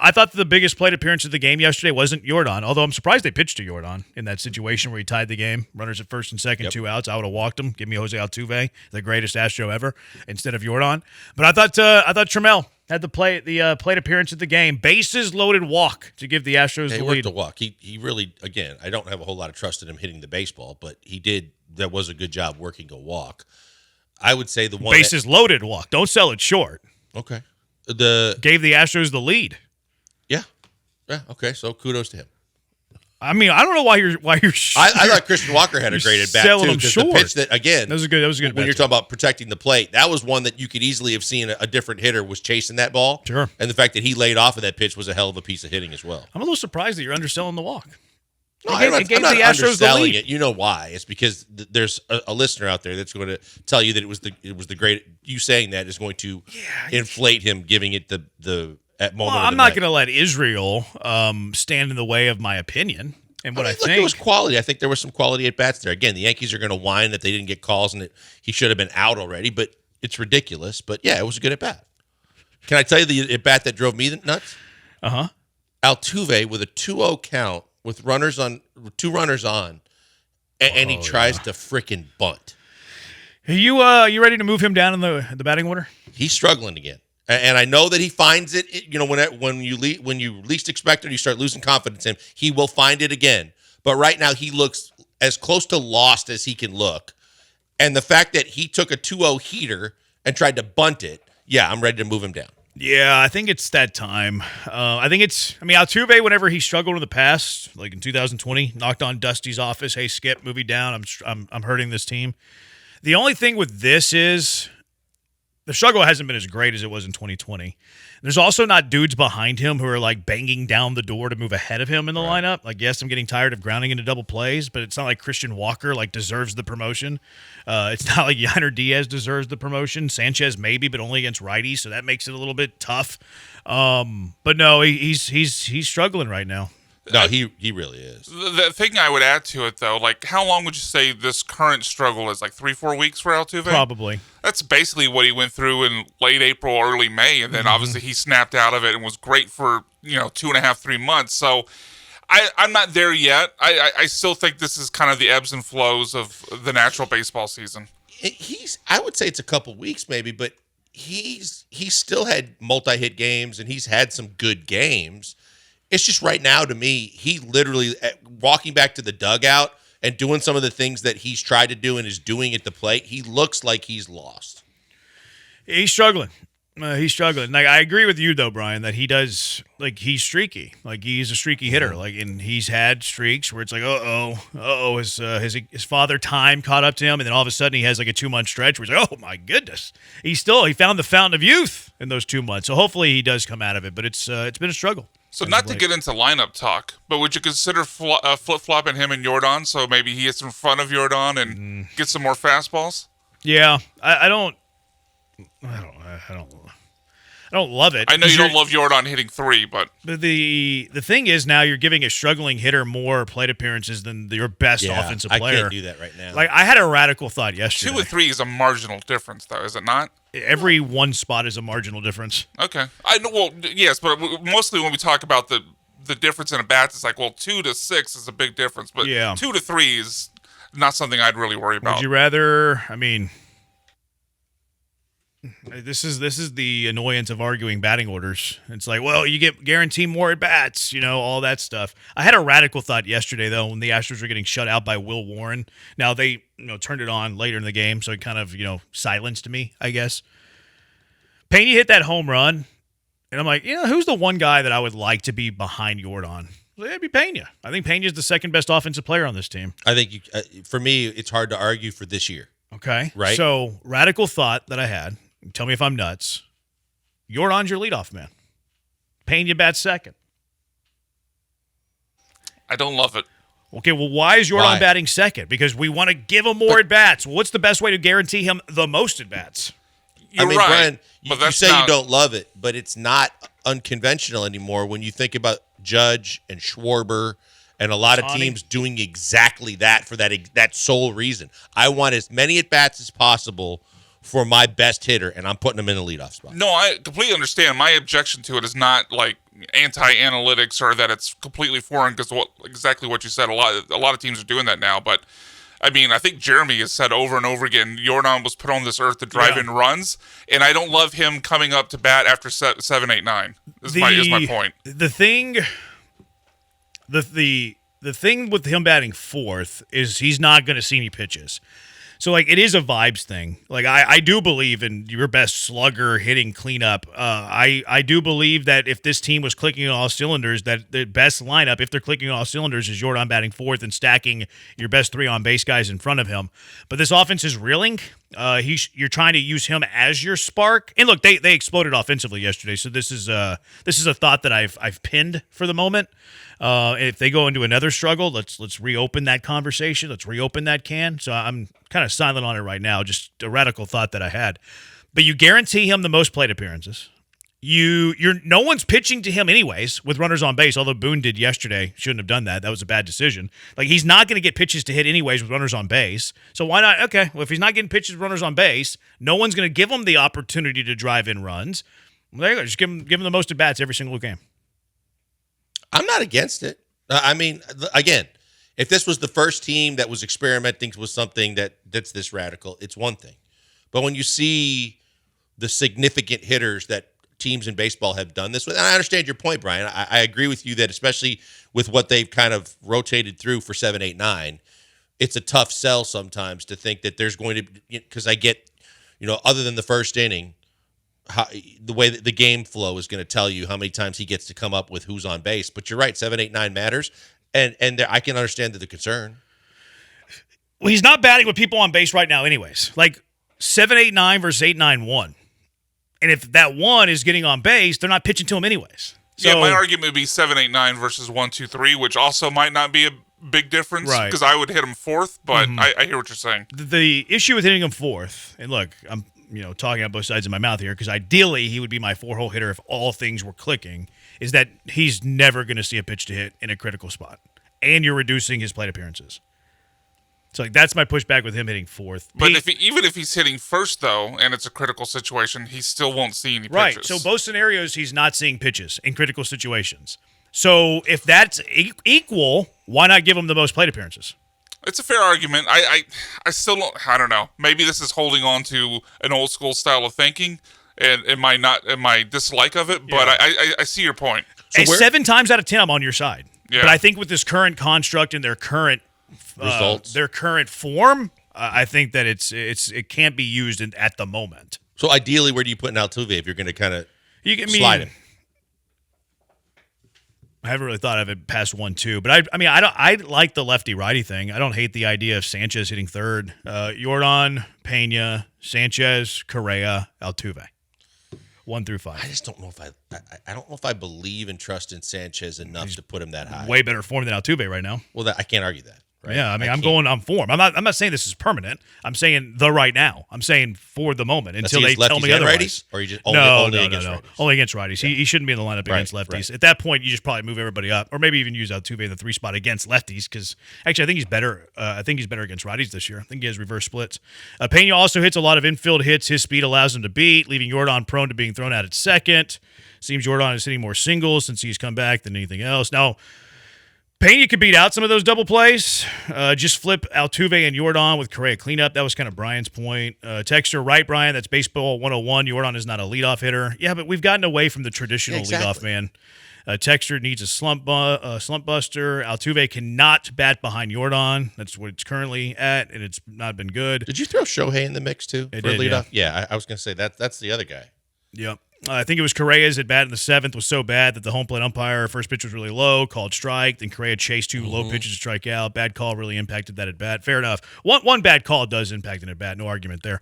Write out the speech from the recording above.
I thought the biggest plate appearance of the game yesterday wasn't Yordan, although I'm surprised they pitched to Yordan in that situation where he tied the game. Runners at first and second, 2 outs. I would have walked him. Give me Jose Altuve, the greatest Astro ever, instead of Yordan. But I thought Trammell had the plate appearance of the game. Bases loaded walk to give the Astros the lead. He worked the walk. He really, again, I don't have a whole lot of trust in him hitting the baseball, but he did. That was a good job working a walk. I would say the one bases loaded walk. Don't sell it short. Okay. Gave the Astros the lead. Yeah. Okay. So kudos to him. I mean, I don't know why you're. I thought Christian Walker had a great at bat too. Because the pitch that again, that was a good. When you're talking about protecting the plate, that was one that you could easily have seen a different hitter was chasing that ball. Sure. And the fact that he laid off of that pitch was a hell of a piece of hitting as well. I'm a little surprised that you're underselling the walk. No, I'm not underselling it. You know why? It's because there's a listener out there that's going to tell you that it was the great. You saying that is going to inflate him giving it the at moment. Well, I'm not going to let Israel stand in the way of my opinion and what I think. It was quality. I think there was some quality at bats there. Again, the Yankees are going to whine that they didn't get calls and that he should have been out already, but it's ridiculous. But yeah, it was a good at bat. Can I tell you the at bat that drove me nuts? Altuve with a 2-0 count with 2 runners on, and he tries to frickin' bunt. Are you ready to move him down in the batting order? He's struggling again. And I know that he finds it. When you least expect it, you start losing confidence in him. He will find it again. But right now, he looks as close to lost as he can look. And the fact that he took a 2-0 heater and tried to bunt it, yeah, I'm ready to move him down. Yeah, I think it's that time. Altuve, whenever he struggled in the past, like in 2020, knocked on Dusty's office. Hey, Skip, move me down. I'm hurting this team. The only thing with this is the struggle hasn't been as great as it was in 2020. There's also not dudes behind him who are like banging down the door to move ahead of him in the lineup. Like, yes, I'm getting tired of grounding into double plays, but it's not like Christian Walker like deserves the promotion. It's not like Yainer Diaz deserves the promotion. Sanchez maybe, but only against righties, so that makes it a little bit tough. But no, he's struggling right now. No, he really is. The thing I would add to it, though, like, how long would you say this current struggle is? Like 3-4 weeks for Altuve? Probably. That's basically what he went through in late April, early May, and then obviously he snapped out of it and was great for 2.5, 3 months. So I'm not there yet. I still think this is kind of the ebbs and flows of the natural baseball season. I would say it's a couple weeks maybe, but he's still had multi-hit games and he's had some good games. It's just right now, to me, he literally walking back to the dugout and doing some of the things that he's tried to do and is doing at the plate, he looks like he's lost. He's struggling. Like, I agree with you, though, Brian, that he does, like, he's streaky. Like, he's a streaky hitter. Like, and he's had streaks where it's like, his father time caught up to him, and then all of a sudden he has, like, a 2-month stretch where he's like, oh, my goodness. He found the fountain of youth in those 2 months. So hopefully he does come out of it, but it's been a struggle. So not to get into lineup talk, but would you consider flip-flopping him and Yordan so maybe he gets in front of Yordan and gets some more fastballs? Yeah, I don't love it. I know you don't love Yordan hitting 3, but the thing is now you're giving a struggling hitter more plate appearances than your best offensive player. I can't do that right now. Like, I had a radical thought yesterday. 2 and 3 is a marginal difference, though, is it not? Every one spot is a marginal difference. Okay. I know. Well, yes, but mostly when we talk about the difference in a bats, it's like, well, 2 to 6 is a big difference, but 2 to 3 is not something I'd really worry about. Would you rather? I mean, this is the annoyance of arguing batting orders. It's like, well, you get guaranteed more at bats, all that stuff. I had a radical thought yesterday though when the Astros were getting shut out by Will Warren. Now they turned it on later in the game, so it kind of silenced me, I guess. Peña hit that home run, and I'm like, who's the one guy that I would like to be behind Yordan? It'd be Peña. I think Peña's the second best offensive player on this team. I think for me, it's hard to argue for this year. Okay, right. So radical thought that I had. Tell me if I'm nuts. Yordan's your leadoff man. Peña bats second. I don't love it. Okay, well, why is Yordan batting second? Because we want to give him more at-bats. Well, what's the best way to guarantee him the most at-bats? You're right, Brian, you say you don't love it, but it's not unconventional anymore when you think about Judge and Schwarber and a lot of teams doing exactly that for that sole reason. I want as many at-bats as possible for my best hitter, and I'm putting him in the leadoff spot. No, I completely understand. My objection to it is not like anti-analytics or that it's completely foreign because exactly what you said. A lot of teams are doing that now, but I mean, I think Jeremy has said over and over again, Yordan was put on this earth to drive in runs, and I don't love him coming up to bat after 7, 8, 9. Is my point. The thing with him batting fourth is he's not going to see any pitches. So, like, it is a vibes thing. Like, I do believe in your best slugger hitting cleanup. I do believe that if this team was clicking on all cylinders, that the best lineup, if they're clicking on all cylinders, is Yordan batting fourth and stacking your best 3 on-base guys in front of him. But this offense is reeling. You're trying to use him as your spark. And look, they exploded offensively yesterday, so this is a thought that I've pinned for the moment. If they go into another struggle, let's reopen that conversation. Let's reopen that can. So I'm kind of silent on it right now. Just a radical thought that I had. But you guarantee him the most plate appearances. No one's pitching to him anyways with runners on base. Although Boone did yesterday, shouldn't have done that. That was a bad decision. Like, he's not going to get pitches to hit anyways with runners on base. So why not? Okay, well, if he's not getting pitches with runners on base, no one's going to give him the opportunity to drive in runs. Well, there you go. Just give him the most at bats every single game. I'm not against it. I mean, again, if this was the first team that was experimenting with something that's this radical, it's one thing. But when you see the significant hitters that teams in baseball have done this with, and I understand your point, Brian. I agree with you that especially with what they've kind of rotated through for 7, 8, 9, it's a tough sell sometimes to think that there's going to be, because I get, other than the first inning, the way that the game flow is going to tell you how many times he gets to come up with who's on base. But you're right, 7, 8, 9 matters, and I can understand the concern. Well, he's not batting with people on base right now anyways. Like 7, 8, 9 versus 8, 9, 1. And if that 1 is getting on base, they're not pitching to him anyways. So, yeah, my argument would be 7, 8, 9 versus 1, 2, 3, which also might not be a big difference because I would hit him fourth, but I hear what you're saying. The issue with hitting him fourth, and look, I'm talking out both sides of my mouth here, because ideally he would be my 4-hole hitter if all things were clicking, is that he's never going to see a pitch to hit in a critical spot. And you're reducing his plate appearances. So that's my pushback with him hitting fourth. But even if he's hitting first, though, and it's a critical situation, he still won't see any pitches. Right, so both scenarios he's not seeing pitches in critical situations. So if that's equal, why not give him the most plate appearances? It's a fair argument. I still don't. I don't know. Maybe this is holding on to an old school style of thinking, and my dislike of it. But I see your point. So 7 times out of 10, I'm on your side. Yeah. But I think with this current construct and their current results, their current form, I think that it can't be used at the moment. So ideally, where do you put an Altuve if you're going to kind of slide him? I haven't really thought of it past 1-2, but I like the lefty-righty thing. I don't hate the idea of Sanchez hitting third. Yordan, Peña, Sanchez, Correa, Altuve, 1 through 5. I just don't know if I don't know if I believe and trust in Sanchez enough to put him that high. Way better form than Altuve right now. Well, I can't argue that. Right? Yeah, I'm going on form. I'm not saying this is permanent. I'm saying right now. I'm saying for the moment until they tell me otherwise. Righties, or you just only against righties? Only against righties. Yeah. He shouldn't be in the lineup against lefties. Right. At that point, you just probably move everybody up, or maybe even use Altuve in the 3 spot against lefties. Because actually, I think he's better. I think he's better against righties this year. I think he has reverse splits. Peña also hits a lot of infield hits. His speed allows him to beat, leaving Yordan prone to being thrown out at second. Seems Yordan is hitting more singles since he's come back than anything else. Now, Peña could beat out some of those double plays. Just flip Altuve and Yordan with Correa cleanup. That was kind of Brian's point. Texture, right, Brian? That's baseball 101. Yordan is not a leadoff hitter. Yeah, but we've gotten away from the traditional leadoff man. Texture needs a slump buster. Altuve cannot bat behind Yordan. That's what it's currently at, and it's not been good. Did you throw Shohei in the mix, too, for leadoff? Yeah, I was going to say that's the other guy. Yep. I think it was Correa's at bat in the 7th was so bad that the home plate umpire, first pitch was really low, called strike. Then Correa chased 2 low pitches to strike out. Bad call really impacted that at bat. Fair enough. One bad call does impact an at bat. No argument there.